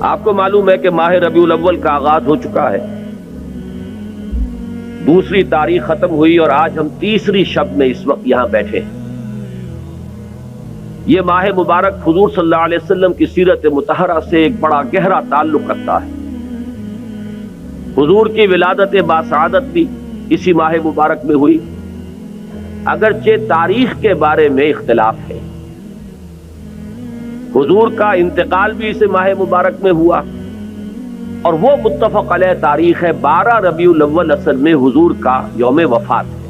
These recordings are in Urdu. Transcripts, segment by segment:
آپ کو معلوم ہے کہ ماہ ربیع الاول کا آغاز ہو چکا ہے، دوسری تاریخ ختم ہوئی اور آج ہم تیسری شب میں اس وقت یہاں بیٹھے ہیں۔ یہ ماہ مبارک حضور صلی اللہ علیہ وسلم کی سیرت مطہرہ سے ایک بڑا گہرا تعلق رکھتا ہے۔ حضور کی ولادت باسعادت بھی اسی ماہ مبارک میں ہوئی، اگرچہ تاریخ کے بارے میں اختلاف ہے۔ حضور کا انتقال بھی اس ماہ مبارک میں ہوا، اور وہ متفق علیہ تاریخ ہے 12 ربیع الاول اصل میں حضور کا یوم وفات ہے،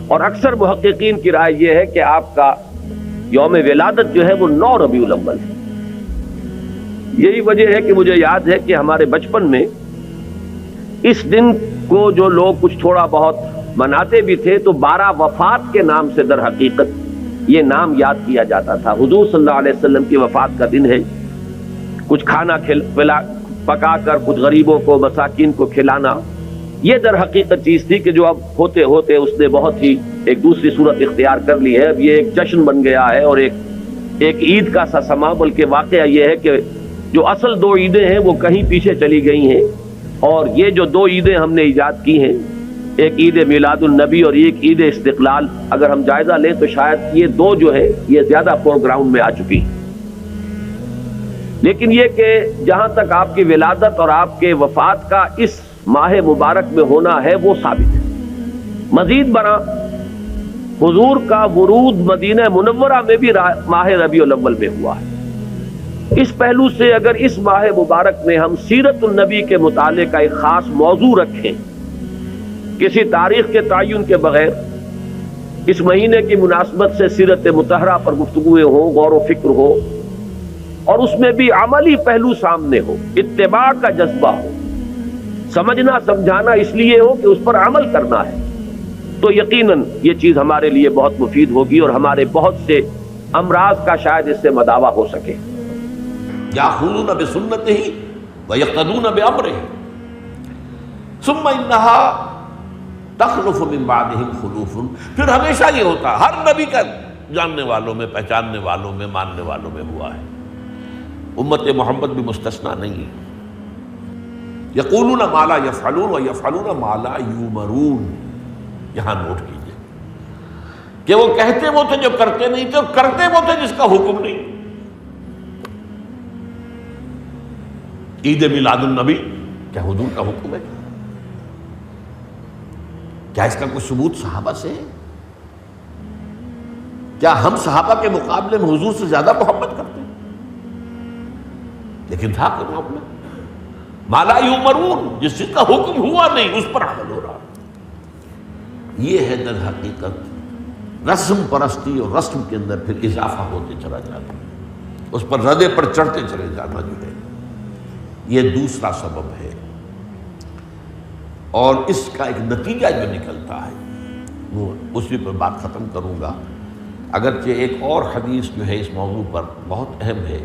اور اکثر محققین کی رائے یہ ہے کہ آپ کا یوم ولادت جو ہے وہ 9 ربیع الاول ہے۔ یہی وجہ ہے کہ مجھے یاد ہے کہ ہمارے بچپن میں اس دن کو جو لوگ کچھ تھوڑا بہت مناتے بھی تھے تو 12 وفات کے نام سے در حقیقت یہ نام یاد کیا جاتا تھا۔ حضور صلی اللہ علیہ وسلم کی وفات کا دن ہے، کچھ کھانا پکا کر کچھ غریبوں کو مساکین کو کھلانا، یہ در حقیقت چیز تھی کہ جو اب ہوتے ہوتے اس نے بہت ہی ایک دوسری صورت اختیار کر لی ہے۔ اب یہ ایک جشن بن گیا ہے اور ایک عید کا سا سما، بلکہ واقعہ یہ ہے کہ جو اصل 2 عیدیں ہیں وہ کہیں پیچھے چلی گئی ہیں، اور یہ جو 2 عیدیں ہم نے ایجاد کی ہیں، ایک عید میلاد النبی اور ایک عید استقلال، اگر ہم جائزہ لیں تو شاید یہ 2 جو ہے یہ زیادہ فور گراؤنڈ میں آ چکی ہیں۔ لیکن یہ کہ جہاں تک آپ کی ولادت اور آپ کے وفات کا اس ماہ مبارک میں ہونا ہے وہ ثابت ہے۔ مزید برآں حضور کا ورود مدینہ منورہ میں بھی ماہ ربیع الاول میں ہوا ہے۔ اس پہلو سے اگر اس ماہ مبارک میں ہم سیرت النبی کے مطالعے کا ایک خاص موضوع رکھیں، کسی تاریخ کے تعین کے بغیر اس مہینے کی مناسبت سے سیرت مطہرہ پر گفتگویں ہوں، غور و فکر ہو، اور اس میں بھی عملی پہلو سامنے ہو، اتباع کا جذبہ ہو، سمجھنا سمجھانا اس لیے ہو کہ اس پر عمل کرنا ہے، تو یقیناً یہ چیز ہمارے لیے بہت مفید ہوگی اور ہمارے بہت سے امراض کا شاید اس سے مداوع ہو سکے۔ یاخذون بسنتہ ویقتدون بامرہ ثم انہا تخلف من بعدہم خلوف۔ پھر ہمیشہ یہ ہوتا، ہر نبی کا جاننے والوں میں، پہچاننے والوں میں، ماننے والوں میں ہوا ہے، امت محمد بھی مستثنیٰ نہیں ہے۔ یقولون ما لا یفعلون ویفعلون ما لا یؤمرون۔ یہاں نوٹ کیجئے کہ وہ کہتے وہ تھے جو کرتے نہیں تھے، اور کرتے وہ تھے جس کا حکم نہیں۔ عید میلاد النبی کیا حضور کا حکم ہے؟ کیا اس کا کوئی ثبوت صحابہ سے ہے؟ کیا ہم صحابہ کے مقابلے میں حضور سے زیادہ محبت کرتے ہیں؟ لیکن تھا کہ معاملہ ما لا یؤمرون، جس چیز کا حکم ہوا نہیں اس پر عمل ہو رہا۔ یہ ہے در حقیقت رسم پرستی، اور رسم کے اندر پھر اضافہ ہوتے چلا جاتا، اس پر ردے پر چڑھتے چلے جانا جو ہے، یہ دوسرا سبب ہے۔ اور اس کا ایک نتیجہ جو نکلتا ہے وہ اسی پر بات ختم کروں گا، اگرچہ ایک اور حدیث جو ہے اس موضوع پر بہت اہم ہے۔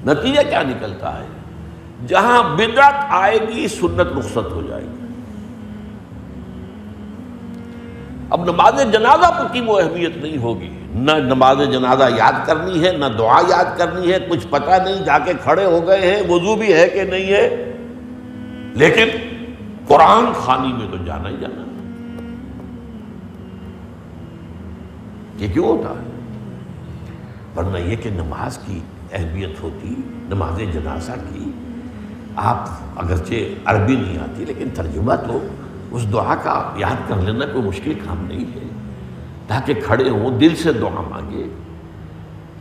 نتیجہ کیا نکلتا ہے؟ جہاں بدعت آئے گی سنت رخصت ہو جائے گی۔ اب نماز جنازہ پر کی وہ اہمیت نہیں ہوگی، نہ نماز جنازہ یاد کرنی ہے، نہ دعا یاد کرنی ہے، کچھ پتہ نہیں، جا کے کھڑے ہو گئے ہیں، وضو بھی ہے کہ نہیں ہے، لیکن قرآن خوانی میں تو جانا ہی جانا۔ یہ کیوں ہوتا ہے؟ ورنہ یہ کہ نماز کی اہمیت ہوتی، نماز جنازہ کی، آپ اگرچہ عربی نہیں آتی لیکن ترجمہ تو اس دعا کا یاد کر لینا کوئی مشکل کام نہیں ہے، تاکہ کھڑے ہوں دل سے دعا مانگے۔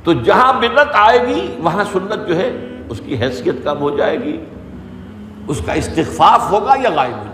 تو جہاں بدعت آئے گی وہاں سنت جو ہے اس کی حیثیت کم ہو جائے گی، اس کا استخفاف ہوگا یا غائب ہو جائے گا۔